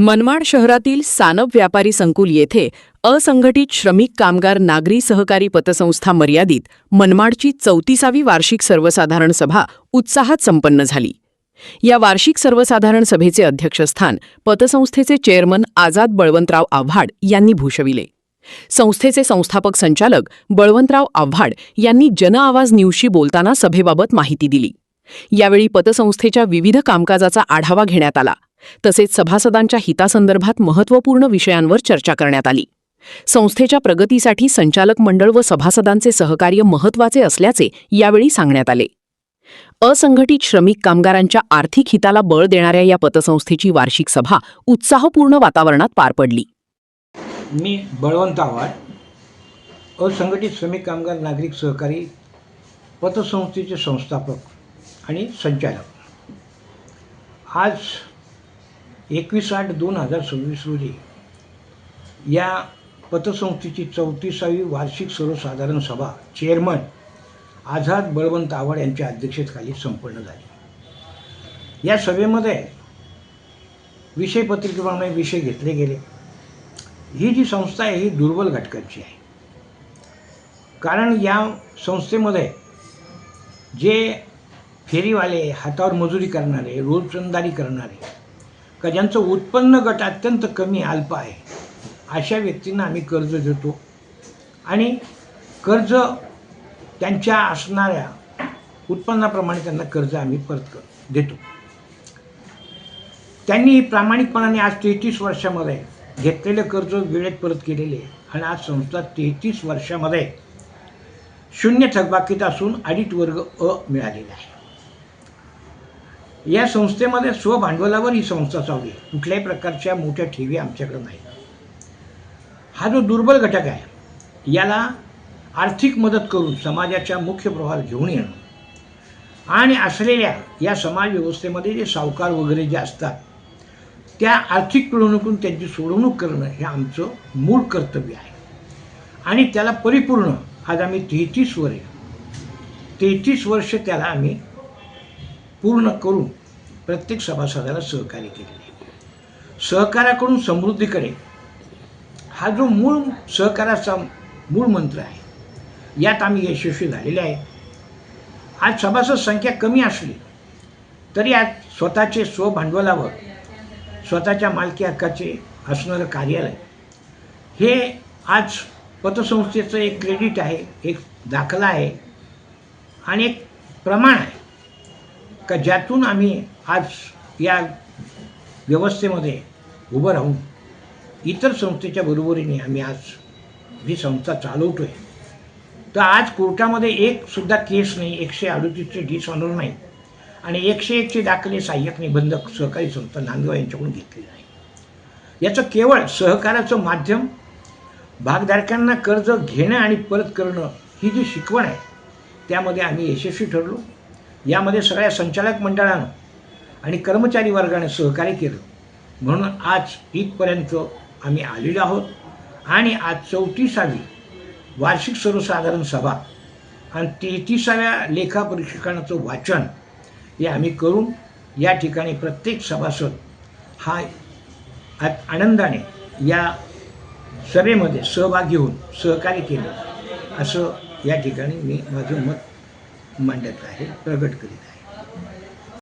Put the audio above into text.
मनमाड शहरातील सानप व्यापारी संकुल येथे असंघटित श्रमिक कामगार नागरी सहकारी पतसंस्था मर्यादित मनमाडची 34वी वार्षिक सर्वसाधारण सभा उत्साहात संपन्न झाली। या वार्षिक सर्वसाधारण सभेचे अध्यक्षस्थान पतसंस्थेचे चेअरमन आझाद बळवंतराव आव्हाड यांनी भूषविले। संस्थेचे संस्थापक संचालक बळवंतराव आव्हाड यांनी जन आवाज न्यूजशी बोलताना सभेबाबत माहिती दिली। यावेळी पतसंस्थेच्या विविध कामकाजाचा आढावा घेण्यात आला, तसेच सभासदांच्या हितासंदर्भात महत्त्वपूर्ण विषयांवर चर्चा करण्यात आली। संस्थेच्या प्रगतीसाठी संचालक मंडळ व सभासदांचे सहकार्य महत्त्वाचे असल्याचे यावेळी सांगण्यात आले। असंघटित श्रमिक कामगारांच्या आर्थिक हिताला बळ देणाऱ्या या पतसंस्थेची वार्षिक सभा उत्साहपूर्ण वातावरणात पार पडली। मी बळवंत आव्हाड, असंघटित श्रमिक कामगार नागरिक सहकारी पतसंस्थेचे संस्थापक आणि संचालक। आज 21/8/2026 रोजी या पतसंस्थेची 34वी वार्षिक सर्वसाधारण सभा चेअरमन आझाद बळवंत आव्हाड यांच्या अध्यक्षतेखाली संपन्न झाली। या सभेमध्ये विषयपत्रिकेप्रमाणे विषय घेतले गेले। ही जी संस्था आहे ही दुर्बल घटकांची आहे, कारण या संस्थेमध्ये जे फेरीवाले, हातावर मजुरी करणारे, रोजंदारी करणारे, का ज्यांचं उत्पन्न गट अत्यंत कमी अल्प आहे, अशा व्यक्तींना आम्ही कर्ज देतो आणि कर्ज त्यांच्या असणाऱ्या उत्पन्नाप्रमाणे त्यांना कर्ज आम्ही परत देतो। त्यांनी प्रामाणिकपणाने आज 33 वर्षामध्ये घेतलेले कर्ज वेळेत परत केलेले आणि आज संस्था 33 वर्षामध्ये शून्य थकबाकीत असून ऑडिट वर्ग अ मिळालेला आहे। या संस्थेमध्ये स्वभांडवलावर ही संस्था चालू आहे, कुठल्याही प्रकारच्या मोठ्या ठेवी आमच्याकडे नाही। हा जो दुर्बल घटक आहे, याला आर्थिक मदत करून समाजाच्या मुख्य प्रवाहात घेऊन येणं आणि असलेल्या या समाज व्यवस्थेमध्ये जे सावकार वगैरे जे असतात, त्या आर्थिक पिळवणुकीतून त्यांची सोडवणूक करणं हे आमचं मूळ कर्तव्य आहे आणि त्याला परिपूर्ण आज आम्ही 33 वर्ष त्याला आम्ही पूर्ण करून प्रत्येक सभासदाला सहकार्य केलेले आहे। सहकार्याकडून समृद्धीकडे हा जो मूळ सहकार्याचा मूळ मंत्र आहे, यात आम्ही यशस्वी झालेले आहे। आज सभासद संख्या कमी असली तरी आज स्वतःचे स्वभांडवलावर स्वतःच्या मालकी हक्काचे असणारं कार्यालय हे आज पतसंस्थेचं एक क्रेडिट आहे, एक दाखला आहे आणि एक प्रमाण आहे का ज्यातून आम्ही आज या व्यवस्थेमध्ये उभं राहून इतर संस्थेच्या बरोबरीने आम्ही आज ही संस्था चालवतो आहे। तर आज कोर्टामध्ये एक सुद्धा केस नाही, 138चे डिसऑनर नाही आणि 101चे दाखले सहाय्यक निबंधक सहकारी संस्था नांदगाव यांच्याकडून घेतलेले आहे। याचं केवळ सहकाराचं माध्यम भागधारकांना कर्ज घेणं आणि परत करणं ही जी शिकवण आहे, त्यामध्ये आम्ही यशस्वी ठरलो। यामध्ये सगळ्या संचालक मंडळानं आणि कर्मचारी वर्गाने सहकार्य केलं, म्हणून आज इथपर्यंत आम्ही आलेलो आहोत आणि आज 34वी वार्षिक सर्वसाधारण सभा आणि 33व्या लेखापरीक्षकांचं वाचन हे आम्ही करून या ठिकाणी प्रत्येक सभासद हा आनंदाने या सभेमध्ये सहभागी होऊन सहकार्य केलं, असं या ठिकाणी मी माझं मत मांडत आहे, प्रगट करीत आहे।